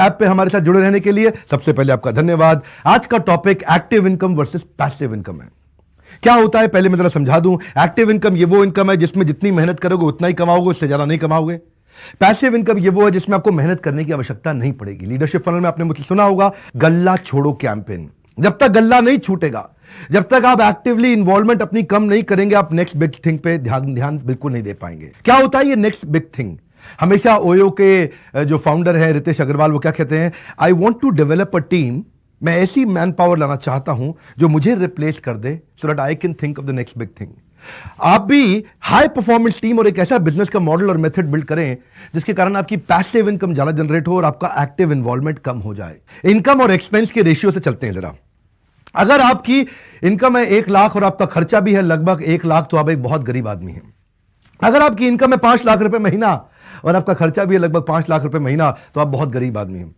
App पे हमारे साथ जुड़े रहने के लिए सबसे पहले आपका धन्यवाद। आज का topic active income versus passive income है। क्या होता है पहले मैं जरा समझा दूं। एक्टिव इनकम ये वो इनकम है जिसमें जितनी मेहनत करोगे उतना ही कमाओगे, उससे ज्यादा नहीं कमाओगे। पैसिव इनकम ये वो है जिसमें आपको मेहनत करने की आवश्यकता नहीं पड़ेगी। लीडरशिप फनल में आपने मुझसे सुना होगा गल्ला छोड़ो कैंपेन। जब तक गल्ला नहीं छूटेगा, जब तक आप एक्टिवली इन्वॉल्वमेंट अपनी कम नहीं करेंगे, आप नेक्स्ट बिग थिंग पे ध्यान बिल्कुल नहीं दे पाएंगे। क्या होता है ये नेक्स्ट बिग थिंग? हमेशा ओयो के जो फाउंडर है रितेश अग्रवाल, वो क्या कहते हैं, I want to develop a team. मैं ऐसी मैन पावर लाना चाहता हूं जो मुझे रिप्लेस कर दे, so that I can think of the next big thing. आप भी हाई परफॉर्मेंस टीम और एक ऐसा बिजनेस का मॉडल और मेथड बिल्ड करें जिसके कारण आपकी पैसिव इनकम ज्यादा जनरेट हो और आपका एक्टिव इन्वॉल्वमेंट कम हो जाए। इनकम और एक्सपेंस के रेशियो से चलते हैं जरा। अगर आपकी इनकम है 1 लाख और आपका खर्चा भी है लगभग 1 लाख, तो आप एक बहुत गरीब आदमी हैं। अगर आपकी इनकम है 5 लाख रुपए महीना और आपका खर्चा भी है लगभग 5 लाख रुपए महीना, तो आप बहुत गरीब आदमी हैं,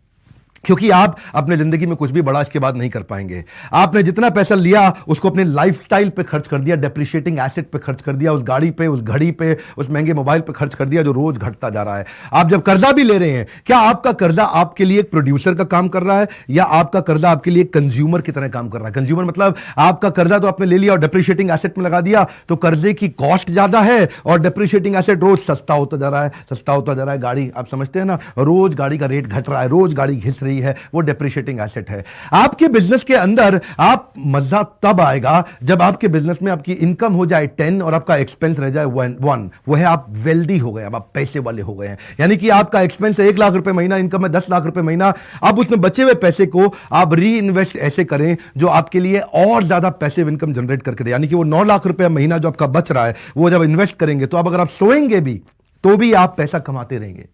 क्योंकि आप अपने जिंदगी में कुछ भी बड़ा इसके बाद नहीं कर पाएंगे। आपने जितना पैसा लिया उसको अपने लाइफस्टाइल पे खर्च कर दिया, डेप्रिशिएटिंग एसेट पे खर्च कर दिया, उस गाड़ी पे, उस घड़ी पे, उस महंगे मोबाइल पे खर्च कर दिया जो रोज घटता जा रहा है। आप जब कर्जा भी ले रहे हैं, क्या आपका कर्जा आपके लिए एक प्रोड्यूसर का काम कर रहा है या आपका कर्जा आपके लिए एक कंज्यूमर की तरह काम कर रहा है? कंज्यूमर मतलब आपका कर्जा तो आपने ले लिया और डेप्रिशिएटिंग एसेट में लगा दिया, तो कर्जे की कॉस्ट ज्यादा है और डेप्रिशिएटिंग एसेट रोज सस्ता होता जा रहा है, सस्ता होता जा रहा है। गाड़ी आप समझते हैं ना, रोज गाड़ी का रेट घट रहा है, रोज गाड़ी घिस रही है, वो डेप्रिशिएटिंग एसेट है। आपके बिजनेस के अंदर आप मजा तब आएगा जब आपके बिजनेस में आपकी इनकम हो जाए 10 और आपका एक्सपेंस रह जाए 1। वो है आप वेल्दी हो गए, अब आप पैसे वाले हो गए हैं। यानी कि आपका एक्सपेंस है 1 लाख रुपए महीना, इनकम है 10 लाख रुपए महीना। अब उसमें बचे हुए पैसे को आप री इन्वेस्ट ऐसे करें जो आपके लिए और ज्यादा पैसिव इनकम जनरेट करके दे। यानी कि वो 9 लाख रुपए महीना जो आपका बच रहा है, वो जब इन्वेस्ट करेंगे तो अब अगर आप सोएंगे भी तो भी आप पैसा कमाते रहेंगे।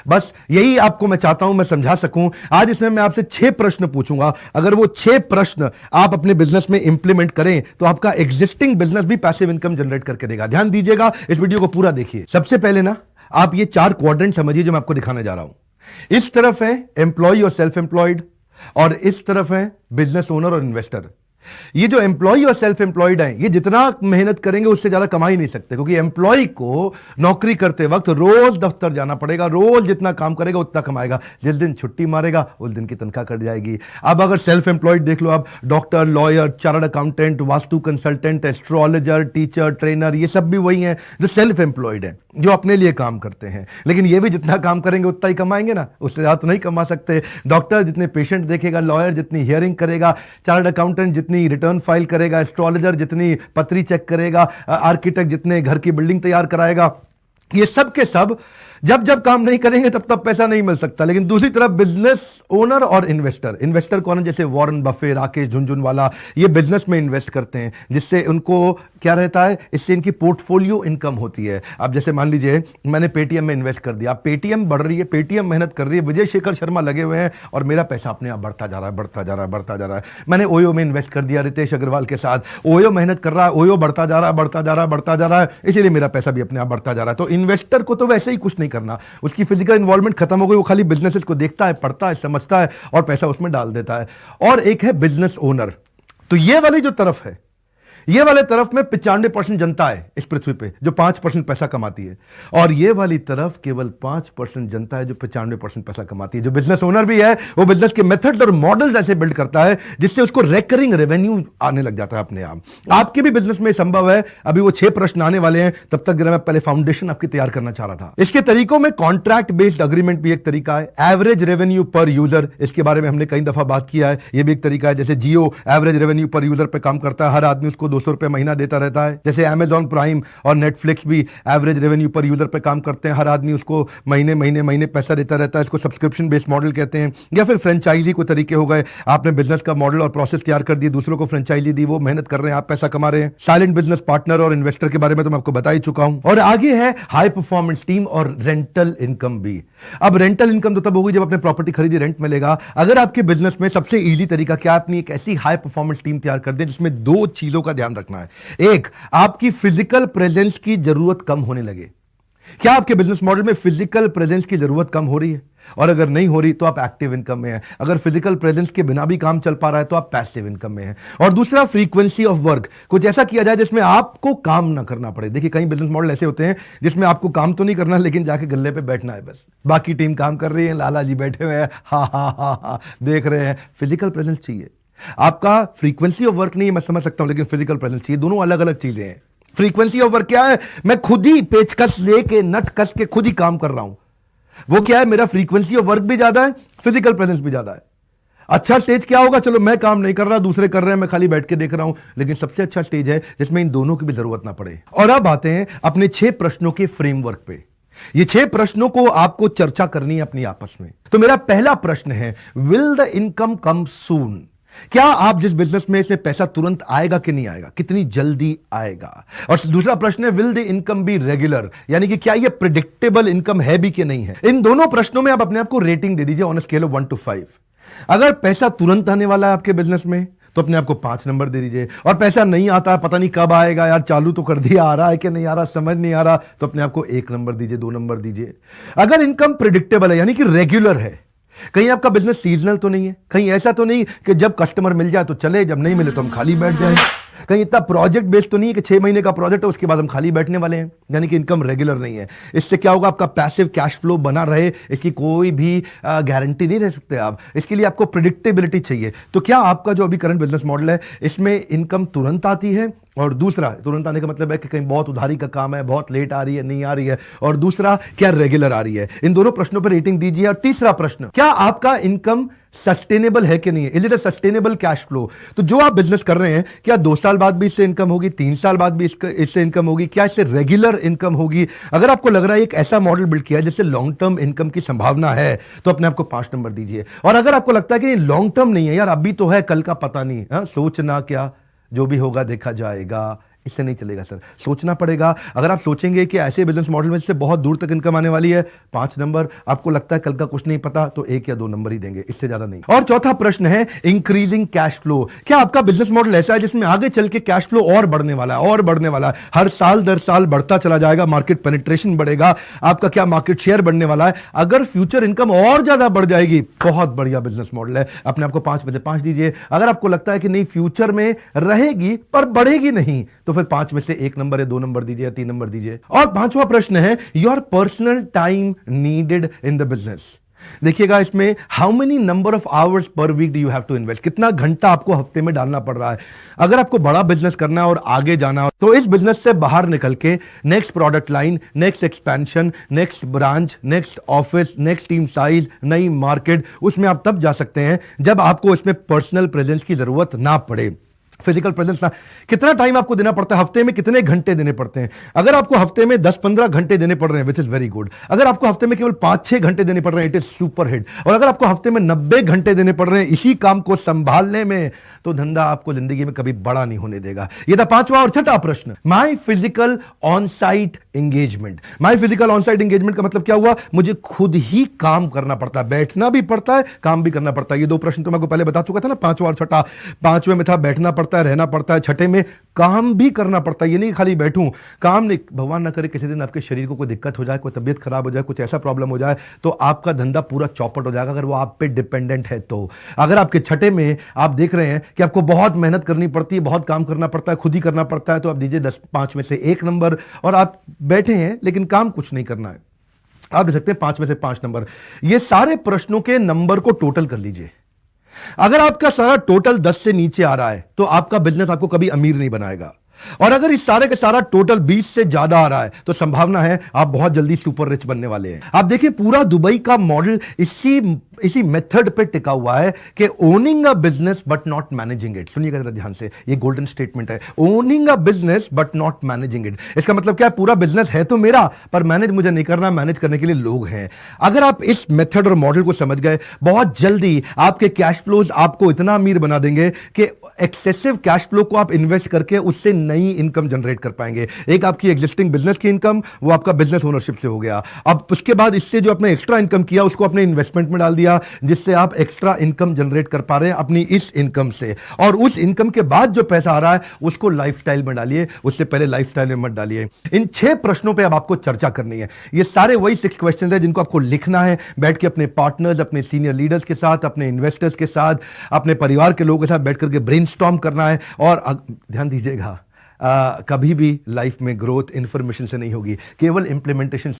बस यही आपको मैं चाहता हूं मैं समझा सकूं। आज इसमें मैं आपसे 6 प्रश्न पूछूंगा। अगर वो 6 प्रश्न आप अपने बिजनेस में इंप्लीमेंट करें तो आपका एग्जिस्टिंग बिजनेस भी पैसिव इनकम जनरेट करके देगा। ध्यान दीजिएगा, इस वीडियो को पूरा देखिए। सबसे पहले ना आप ये 4 क्वाड्रेंट समझिए जो मैं आपको दिखाने जा रहा हूं। इस तरफ है एम्प्लॉय और सेल्फ एम्प्लॉयड, और इस तरफ है बिजनेस ओनर और इन्वेस्टर। ये जो एम्प्लॉय और सेल्फ एम्प्लॉयड हैं, ये जितना मेहनत करेंगे उससे ज्यादा कमा ही नहीं सकते, क्योंकि एम्प्लॉय को नौकरी करते वक्त रोज दफ्तर जाना पड़ेगा, रोज जितना काम करेगा उतना कमाएगा। जिस दिन छुट्टी मारेगा उस दिन की तनख्वाह कट जाएगी। अब अगर सेल्फ एम्प्लॉयड देख लो आप, doctor, lawyer, chartered accountant, vastu consultant, astrologer, teacher, trainer, ये सब भी वही हैं जो सेल्फ एम्प्लॉयड है, जो अपने लिए काम करते हैं। लेकिन ये भी जितना काम करेंगे उतना ही कमाएंगे ना, उससे ज्यादा तो नहीं कमा सकते। डॉक्टर जितने पेशेंट देखेगा, लॉयर जितनी हियरिंग करेगा, चार्टर्ड अकाउंटेंट जितनी रिटर्न फाइल करेगा, एस्ट्रोलॉजर जितनी पत्री चेक करेगा, आर्किटेक्ट जितने घर की बिल्डिंग तैयार कराएगा, ये सब के सब जब जब काम नहीं करेंगे तब तब पैसा नहीं मिल सकता। लेकिन दूसरी तरफ बिजनेस ओनर और इन्वेस्टर, इन्वेस्टर कौन है? जैसे वॉरेन बफे, राकेश झुनझुनवाला, ये बिजनेस में इन्वेस्ट करते हैं, जिससे उनको क्या रहता है, इससे इनकी पोर्टफोलियो इनकम होती है। अब जैसे मान लीजिए मैंने पेटीएम में इन्वेस्ट कर दिया, पेटीएम बढ़ रही है, पेटीएम मेहनत कर रही है, विजय शेखर शर्मा लगे हुए हैं और मेरा पैसा अपने आप बढ़ता जा रहा है, बढ़ता जा रहा है, बढ़ता जा रहा है। मैंने ओयो में इन्वेस्ट कर दिया रितेश अग्रवाल के साथ, ओयो मेहनत कर रहा है, ओयो बढ़ता जा रहा है, बढ़ता जा रहा है, बढ़ता जा रहा है, इसीलिए मेरा पैसा भी अपने आप बढ़ता जा रहा है। तो इन्वेस्टर को तो वैसे ही कुछ नहीं करना, उसकी फिजिकल इन्वॉल्वमेंट खत्म हो गई, वो खाली बिजनेसेस को देखता है, पढ़ता है, समझता है और पैसा उसमें डाल देता है। और एक है बिजनेस ओनर। तो ये वाली जो तरफ है, ये वाले तरफ में 95% जनता है इस पृथ्वी पे जो 5% पैसा कमाती है, और ये वाली तरफ केवल 5% जनता है जो 95% पैसा कमाती है। जो बिजनेस ओनर भी है वो बिजनेस के मेथड्स और मॉडल्स ऐसे बिल्ड करता है जिससे उसको रिकरिंग रेवेन्यू आने लग जाता है अपने आप। आपके भी बिजनेस में संभव है। अभी वो 6 प्रश्न आने वाले हैं, तब तक मैं पहले फाउंडेशन आपकी तैयार करना चाह रहा था। इसके तरीकों में कॉन्ट्रैक्ट बेस्ड अग्रीमेंट भी एक तरीका है, एवरेज रेवेन्यू पर यूजर, इसके बारे में हमने कई दफा बात किया है, ये भी एक तरीका है। जैसे जियो एवरेज रेवेन्यू पर यूजर पे काम करता है, हर आदमी उसको 200 रुपए महीना देता रहता है। जैसे अमेजॉन प्राइम और नेटफ्लिक्स भी एवरेज रेवेन्यू पर यूजर पे काम करते हैं, हर आदमी उसको महीने महीने महीने पैसा देता रहता है। इसको सब्सक्रिप्शन बेस्ड मॉडल कहते हैं। या फिर फ्रेंचाइजी को तरीके हो गए, आपने बिजनेस का मॉडल और प्रोसेस तैयार कर दिए, दूसरों को फ्रेंचाइजी दी, वो मेहनत कर रहे हैं, आप पैसा कमा रहे हैं। साइलेंट बिजनेस पार्टनर और इन्वेस्टर के बारे में तो मैं आपको बता ही चुका हूं। और आगे है हाई परफॉर्मेंस टीम और रेंटल इनकम भी। अब रेंटल इनकम तो तब होगी जब अपने प्रॉपर्टी खरीदी रेंट मिलेगा। अगर आपके बिजनेस में सबसे इजी तरीका क्या, अपनी एक ऐसी हाई परफॉर्मेंस टीम तैयार कर दें जिसमें 2 चीजों का ध्यान रखना है। एक, आपकी फिजिकल प्रेजेंस की जरूरत कम होने लगे। क्या आपके बिजनेस मॉडल में फिजिकल प्रेजेंस की जरूरत कम हो रही है? और अगर नहीं हो रही तो आप एक्टिव इनकम में हैं। अगर फिजिकल प्रेजेंस के बिना भी काम चल पा रहा है तो आप पैसिव इनकम में हैं। और दूसरा, फ्रीक्वेंसी ऑफ वर्क, कुछ ऐसा किया जाए जिसमें आपको काम ना करना पड़े। देखिए, कई बिजनेस मॉडल ऐसे होते हैं जिसमें आपको काम तो नहीं करना, लेकिन जाके गल्ले पे बैठना है, बस बाकी टीम काम कर रही है, लाला जी बैठे हुए हैं, हा हा हा हा देख रहे हैं। फिजिकल प्रेजेंस चाहिए आपका। फ्रीक्वेंसी ऑफ वर्क नहीं, मैं समझ सकता हूं, लेकिन फिजिकल प्रेजेंस चाहिए। दोनों अलग अलग चीजें हैं। फ्रीक्वेंसी ऑफ वर्क क्या है? मैं खुद ही पेचकस लेके नट कस के खुद ही काम कर रहा हूं। वो क्या है? मेरा फ्रीक्वेंसी ऑफ वर्क भी ज्यादा है, फिजिकल प्रेजेंस भी ज्यादा है। अच्छा स्टेज क्या होगा? चलो, मैं काम नहीं कर रहा, दूसरे कर रहे हैं, मैं खाली बैठ के देख रहा हूं। लेकिन सबसे अच्छा स्टेज है जिसमें इन दोनों की भी जरूरत ना पड़े। और अब आते हैं अपने 6 प्रश्नों के फ्रेमवर्क पे। ये 6 प्रश्नों को आपको चर्चा करनी है अपनी आपस में। तो मेरा पहला प्रश्न है, विल द इनकम कम सून? क्या आप जिस बिजनेस में से पैसा तुरंत आएगा कि नहीं आएगा? कितनी जल्दी आएगा? और दूसरा प्रश्न है, will the income be regular? यानी कि क्या ये प्रिडिक्टेबल इनकम है भी कि नहीं है? इन दोनों प्रश्नों में आप अपने आप को रेटिंग दे दीजिए ऑन स्केल ऑफ 1 to 5। अगर पैसा तुरंत आने वाला है आपके बिजनेस में तो अपने आप को 5 नंबर दे दीजिए। और पैसा नहीं आता, पता नहीं कब आएगा, यार चालू तो कर दिया, आ रहा है कि नहीं आ रहा समझ नहीं आ रहा, तो अपने आप को 1 नंबर दीजिए, 2 नंबर दीजिए। अगर इनकम प्रिडिक्टेबल है, यानी कि रेगुलर है, कहीं आपका बिजनेस सीजनल तो नहीं है, कहीं ऐसा तो नहीं कि जब कस्टमर मिल जाए तो चले, जब नहीं मिले तो हम खाली बैठ जाए, कहीं इतना प्रोजेक्ट बेस्ड तो नहीं है कि 6 महीने का प्रोजेक्ट है उसके बाद हम खाली बैठने वाले हैं, यानी कि इनकम रेगुलर नहीं है। इससे क्या होगा? आपका पैसिव कैश फ्लो बना रहे, इसकी कोई भी गारंटी नहीं दे सकते आप। इसके लिए आपको प्रिडिक्टेबिलिटी चाहिए। तो क्या आपका जो अभी करंट बिजनेस मॉडल है, इसमें इनकम तुरंत आती है? और दूसरा, तुरंत आने का मतलब है कि कहीं बहुत उधारी का काम है, बहुत लेट आ रही है, नहीं आ रही है। और दूसरा, क्या रेगुलर आ रही है? इन दोनों प्रश्नों पर रेटिंग दीजिए। और तीसरा प्रश्न, क्या आपका इनकम सस्टेनेबल है कि नहीं है? Is it a sustainable cash flow? तो जो आप बिजनेस कर रहे हैं, क्या 2 साल बाद भी इससे इनकम होगी, 3 साल बाद भी इससे इनकम होगी? क्या इससे रेगुलर इनकम होगी? अगर आपको लग रहा है एक ऐसा मॉडल बिल्ड किया है जिससे लॉन्ग टर्म इनकम की संभावना है, तो अपने आपको 5 नंबर दीजिए। और अगर आपको लगता है कि लॉन्ग टर्म नहीं है, यार अभी तो है, कल का पता नहीं, सोचना क्या, जो भी होगा देखा जाएगा, इससे नहीं चलेगा सर, सोचना पड़ेगा। अगर आप सोचेंगे कि ऐसे बिजनेस मॉडल में से बहुत दूर तक इनकम आने वाली है, 5 नंबर। आपको लगता है कल का कुछ नहीं पता, तो 1 या 2 नंबर ही देंगे, इससे ज्यादा नहीं। और चौथा प्रश्न है, इंक्रीजिंग कैश फ्लो। क्या आपका बिजनेस मॉडल ऐसा है जिसमें आगे चल के कैश फ्लो और बढ़ने वाला है, और बढ़ने वाला है, हर साल दर साल बढ़ता चला जाएगा, मार्केट पेनिट्रेशन बढ़ेगा, आपका क्या मार्केट शेयर बढ़ने वाला है? अगर फ्यूचर इनकम और ज्यादा बढ़ जाएगी, बहुत बढ़िया बिजनेस मॉडल है, अपने आपको 5 में से 5 दीजिए। अगर आपको लगता है कि नहीं, फ्यूचर में रहेगी पर बढ़ेगी नहीं, तो फिर 5 में से 1 नंबर या 2 नंबर दीजिए या 3 नंबर दीजिए। और 5वां प्रश्न है, your personal time needed in the business. देखिएगा इसमें, how many number of hours per week do you have to invest? कितना घंटा आपको हफ्ते में डालना पड़ रहा है? अगर आपको बड़ा बिजनेस करना है और आगे जाना हो, तो इस बिजनेस से बाहर निकल के next product line, next expansion, next branch, next office, next team size, नई मार्केट, उसमें आप तब जा सकते हैं जब आपको इसमें पर्सनल प्रेजेंस की जरूरत ना पड़े। फिजिकल प्रेजेंस ना, कितना टाइम आपको देना पड़ता है, हफ्ते में कितने घंटे देने पड़ते हैं? अगर आपको हफ्ते में 10-15 घंटे देने पड़ रहे हैं, विच इज वेरी गुड। अगर आपको हफ्ते में केवल 5-6 घंटे देने पड़ रहे हैं, इट इज सुपर हिट। और अगर आपको हफ्ते में 90 घंटे देने पड़ रहे हैं इसी काम को संभालने में, तो धंधा आपको जिंदगी में कभी बड़ा नहीं होने देगा। यह था 5वां और छठा प्रश्न, माई physical on site engagement. My physical on site engagement का मतलब क्या हुआ? मुझे खुद ही काम करना पड़ता है, बैठना भी पड़ता है, काम भी करना पड़ता है। ये 2 प्रश्न तो मैं आपको पहले बता चुका था ना, 5वां और छठा। 5वें में था बैठना पड़ता है, रहना पड़ता है, छठे में काम भी करना पड़ता है। ये नहीं खाली बैठूं, काम नहीं, भगवान ना करे किसी दिन आपके शरीर को कोई दिक्कत हो जाए, कोई तबीयत खराब हो जाए, कुछ ऐसा प्रॉब्लम हो जाए, तो आपका धंधा पूरा चौपट हो जाएगा, अगर वो आप पे डिपेंडेंट है तो। अगर आपके छठे में आप देख रहे हैं कि आपको बहुत मेहनत करनी पड़ती है, बहुत काम करना पड़ता है, खुद ही करना पड़ता है, तो आप दीजिए 5 में से 1 नंबर। और आप बैठे हैं लेकिन काम कुछ नहीं करना है, आप दे सकते हैं 5 में से 5 नंबर। ये सारे प्रश्नों के नंबर को टोटल कर लीजिए। अगर आपका सारा टोटल 10 से नीचे आ रहा है, तो आपका बिजनेस आपको कभी अमीर नहीं बनाएगा। और अगर इस सारे के सारा टोटल 20 से ज्यादा आ रहा है, तो संभावना है आप बहुत जल्दी सुपर रिच बनने वाले हैं। आप देखिए, पूरा दुबई का मॉडल इसी मेथड पे टिका हुआ है कि owning a business but not managing it. सुनिएगा जरा ध्यान से, ये गोल्डन स्टेटमेंट है, owning a business but not managing it. इसका मतलब क्या है? पूरा बिजनेस है तो मेरा, पर मैनेज मुझे नहीं करना, मैनेज करने के लिए लोग हैं। अगर आप इस मेथड और मॉडल को समझ गए, बहुत जल्दी आपके कैश फ्लोज आपको इतना अमीर बना देंगे कि एक्सेसिव कैश फ्लो को आप इन्वेस्ट करके उससे नई इनकम जनरेट कर पाएंगे। एक आपकी एग्जिस्टिंग बिजनेस की इनकम, वो आपका बिजनेस ओनरशिप से हो गया। अब उसके बाद इससे जो आपने एक्स्ट्रा इनकम किया उसको अपने इन्वेस्टमेंट में डाल दिया, जिससे आप एक्स्ट्रा इनकम जनरेट कर पा रहे हैं अपनी इस इनकम से। और उस इनकम के बाद जो पैसा आ रहा है उसको लाइफस्टाइल में डालिए, उससे पहले लाइफस्टाइल में मत डालिए। इन 6 प्रश्नों पे अब आपको चर्चा करनी है। ये सारे वही 6 क्वेश्चंस हैं जिनको आपको लिखना है, बैठ के अपने पार्टनर्स, अपने सीनियर लीडर्स के साथ, अपने इन्वेस्टर्स के साथ, अपने परिवार के लोगों के साथ बैठ करके ब्रेनस्टॉर्म करना है। और ध्यान दीजिएगा, कभी भी लाइफ में ग्रोथ इंफॉर्मेशन से नहीं होगी, केवल इंप्लीमेंटेशन